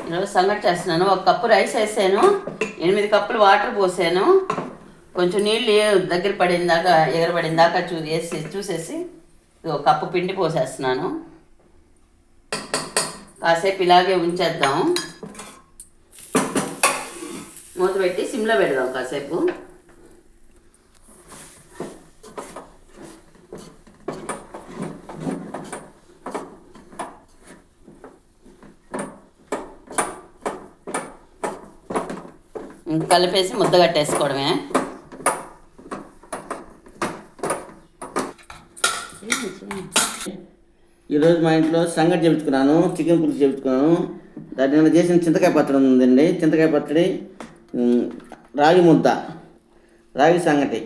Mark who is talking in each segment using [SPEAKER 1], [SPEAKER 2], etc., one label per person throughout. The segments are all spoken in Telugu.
[SPEAKER 1] ఈరోజు సంగటి చేస్తున్నాను. 1 కప్పు రైస్ వేసాను, 8 కప్పులు వాటర్ పోసాను. కొంచెం నీళ్ళు దగ్గర పడిందాకా ఎగరబడిందాకా చూసేసి 1 కప్పు పిండి పోసేస్తున్నాను. కాసేపు ఇలాగే ఉంచేద్దాం. మూత పెట్టి సిమ్లో పెడదాం కాసేపు. కలిపేసి ముద్ద కట్టేసుకోవడమే.
[SPEAKER 2] ఈరోజు మా ఇంట్లో సంగటి చేయించుకున్నాను, చికెన్ పులుసు చేయించుకున్నాను. దాన్ని నేను చేసిన చింతకాయ పచ్చడి ఉందండి. చింతకాయ పచ్చడి, రాగి ముద్ద, రాగి సంగటి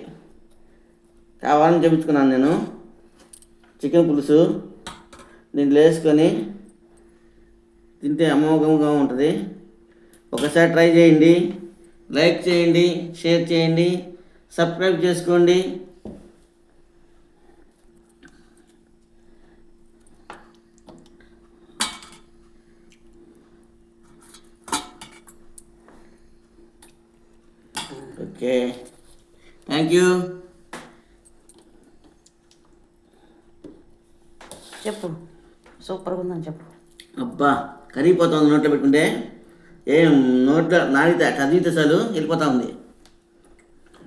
[SPEAKER 2] కావాలని చేయించుకున్నాను నేను. చికెన్ పులుసు దీంట్లో వేసుకొని తింటే అమోఘంగా ఉంటుంది. ఒకసారి ట్రై చేయండి. లైక్ చేయండి, షేర్ చేయండి, సబ్స్క్రైబ్ చేసుకోండి. Okay, thank you.
[SPEAKER 1] చెప్పు, సూపర్గా ఉందని చెప్పు.
[SPEAKER 2] అబ్బా, కరిగిపోతుంది నోట్లో పెట్టుకుంటే. ఏం నోట్లో నాగితే కదిలితే చాలు వెళ్ళిపోతా ఉంది.